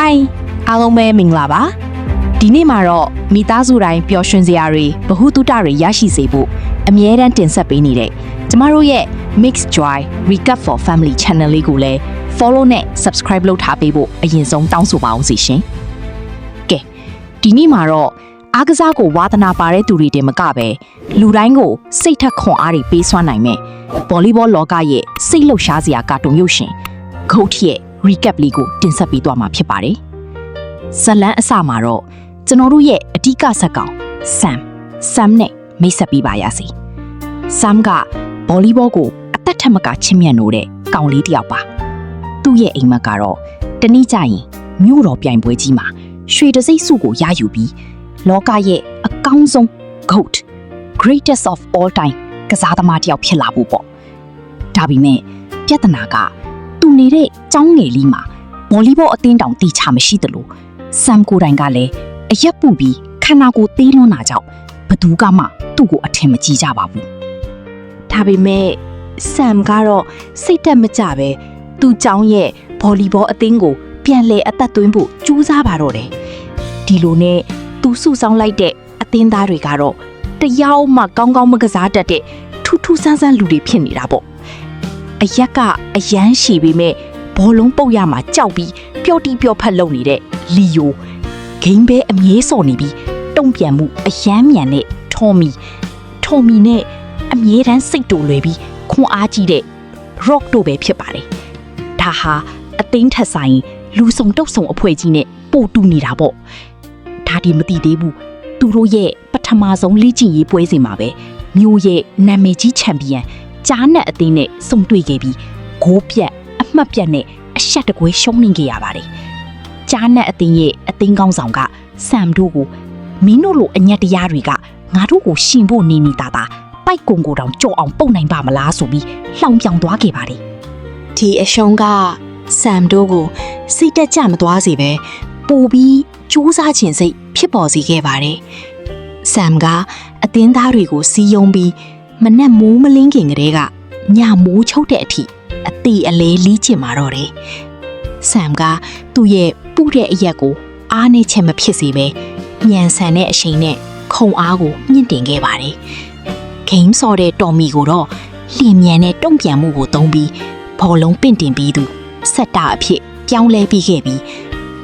Hi အားလုံးပဲမင်္ဂလာပါဒီနေ့မှာတော့မိသားစုတိုင်းပျော်ရွှင်စရာတွေဗဟုသုတတွေရရှိစေဖို့အမြဲတမ်းတင်ဆက်ပေးနေတဲ့ကျမတို့ရဲ့ Mix Joy Recap for Family Channel လေးကိုလည်း follow နဲ့ subscribe လုပ်ထားပေးဖို့အရင်ဆုံးတောင်းဆိုပါအောင်စီရှင်ကဲဒီနေ့မှာတော့အားကစားကိုဝါသနာပါတဲ့သူတွေတင်မကပဲလူတိုင်းကိုစိတ်ထက်ခွန်အားတွေပေးစွမ်းနိုင်မဲ့ဗော်လီဘောလောကရဲ့စိတ်လှုပ်ရှားစရာကာတွန်ရုပ်ရှင် GOAT ရဲ့ recap လေးကိုတင်ဆက်ပေးသွားမှာဖြစ်ပါတယ်ဇလန်းအစမှာတော့ကျွန်တော်တို့ရဲ့အဓိကဇာတ်ကောင် Sam နဲ့မိတ်ဆက်ပေးပါရစေ Sam ကဗော်လီဘောကိုအသက်ထက်မကချစ်မြတ်နိုးတဲ့ကောင်လေးတစ်ယောက်ပါသူ့ရဲ့အိမ်မက်ကတော့တနေ့ကျရင်မြို့တော်ပြိုင်ပွဲကြီးမှာရွှေတံဆိပ်ဆုကိုရယူပြီးလောကရဲ့အကောင်းဆုံး GOAT greatest of all time ကစားသမားတစ်ယောက်ဖြစ်လာဖို့ပေါ့ဒါပေမဲ့ပြဿနာကသူနေတဲ့ကျောင်းငယ်လေးမှာဗော်လီဘောအသင်းတောင်တီချမရှိသလိုSamကိုတိုင်ကလည်းအရက်ပူပြီးခန္ဓာကိုယ်သေးလွန်းတာကြောင့်ဘသူကမှသူ့ကိုအထင်မကြီးကြပါဘူးဒါပေမဲ့Samကတော့စိတ်တက်မကြပဲသူ့ကျောင်းရဲ့ဗော်လီဘောအသင်းကိုပြန်လဲအသက်သွင်းဖို့ကြိုးစားပါတော့တယ်ဒီလိုနဲ့သူစုဆောင်းလိုက်တဲ့အသင်းသားတွေကတော့တယောက်မှကောင်းကောင်းမကစားတတ်တဲ့ထူးထူးဆန်းဆန်းလူတွေဖြစ်နေတာပေါ့အရက်ကအရန်ရှည်ပေမဲ့ဘောလုံးပုတ်ရမှာကြောက်ပြီးပျော့တီးပျော့ဖက်လုပ်နေတဲ့လီယိုဂိမ်းပဲအမြဲစော်နေပြီးတုံ့ပြန်မှုအယမ်းမြန်တဲ့ထော်မီနဲ့အမြဲတမ်းစိတ်တူလွယ်ပြီးခွန်အားကြီးတဲ့ rock တို့ပဲဖြစ်ပါတယ်ဒါဟာအသိန်းထက်ဆိုင်လူစုံတုတ်စုံအဖွဲ့ကြီးနဲ့ပို့တူနေတာပေါ့ဒါဒီမသိသေးဘူးသူတို့ရဲ့ပထမဆုံးလေ့ကျင့်ရေးပွဲစဉ်မှာပဲမျိုးရဲ့နာမည်ကြီးချန်ပီယံကြားနက်အသင်းနဲ့စုံတွေ့ခဲ့ပြီးဂိုးပြတ်အမှတ်ပြတ်နဲ့အရှက်တကွဲရှုံးနေခဲ့ရပါတယ်ကြားနက်အသင်းရဲ့အသင်းကောင်းဆောင်ကSamတို့ကိုမင်းတို့လိုအညက်တရားတွေကငါတို့ကိုရှင်ဖို့နေနေတာပိုက်ကုံကိုတောင်ကြော်အောင်ပုတ်နိုင်ပါမလားဆိုပြီးလှောင်ပြောင်သွားခဲ့ပါတယ်ဒီအရှုံးကSamတို့ကိုစိတ်တက်ကြမသွားစေပဲပိုပြီးကြိုးစားခြင်းစိတ်ဖြစ်ပေါ်စေခဲ့ပါတယ်Samကအသင်းသားတွေကိုစီးယုံပြီးမနက်မိုးမလင်းခင်ကတည်းကညမိုးချုပ်တဲ့အထိအသေးအလဲလီးချင်มาတော့တယ်Samကသူ့ရဲ့ပူတဲ့အရက်ကိုအားနဲ့ချက်မဖြစ်စေပဲညံဆန်တဲ့အချိန်နဲ့ခုံအားကိုမြင့်တင်ခဲ့ပါတယ်ဂိမ်းဆော်တဲ့တော်မီကိုတော့လျင်မြန်တဲ့တုံ့ပြန်မှုကိုသုံးပြီးဘောလုံးပင့်တင်ပြီးသူဆက်တာအဖြစ်ပြောင်းလဲပြီးခဲ့ပြီး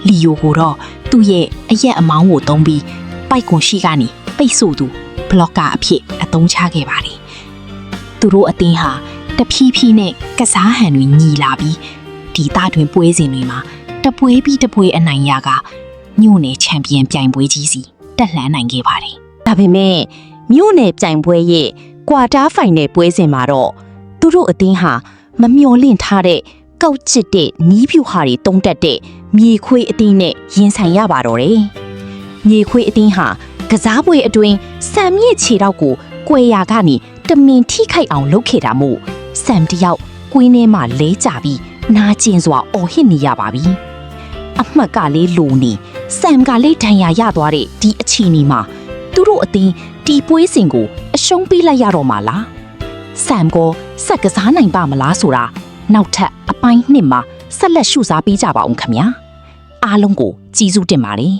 လီယိုကိုတော့သူ့ရဲ့အရက်အမောင်းကိုသုံးပြီးပိုက်ကွန်ရှိကနေပိတ်ဆို့သူဘလော့ကာအဖြစ်အသုံးချခဲ့ပါတယ်သူတို့အသင်းဟာတဖြည်းဖြည်းနဲ့ကစားဟန်တွေညီလာပြီးဒီသားတွင်ပွဲစဉ်တွေမှာတပွဲပြီးတပွဲအနိုင်ရကမြို့နယ်ချန်ပီယံပြိုင်ပွဲကြီးစီတက်လှမ်းနိုင်ခဲ့ပါတယ်ဒါပေမဲ့မြို့နယ်ပြိုင်ပွဲရဲ့ကွာတားဖိုင်နယ်ပွဲစဉ်မှာတော့သူတို့အသင်းဟာမမျှော်လင့်ထားတဲ့ကောက်ချစ်တဲ့နီးဖြူဟာတွေတုံးတက်တဲ့မြေခွေးအသင်းနဲ့ရင်ဆိုင်ရပါတော့တယ်မြေခွေးအသင်းဟာကစားပွဲအတွင်းSamရဲ့ခြေထောက်ကိုကွယ်ရာကနေတမင်ထိခိုက်အောင်လုပ်ခဲ့တာမို့Samတယောက်ကွင်းထဲမှာလဲကျပြီးနာကျင်စွာအော်ဟစ်နေရပါပြီအမှတ်ကလေးလိုနေSamကလေးဒဏ်ရာရသွားတဲ့ဒီအချိန်ဒီမှာသူတို့အသင်းဒီပွဲစဉ်ကိုအရှုံးပေးလိုက်ရတော့မှာလားSamကိုဆက်ကစားနိုင်ပါမလားဆိုတာနောက်ထပ်အပိုင်းနှစ်မှာဆက်လက်ရှုစားပေးကြပါအောင်ခင်ဗျာအားလုံးကိုကျေးဇူးတင်ပါတယ်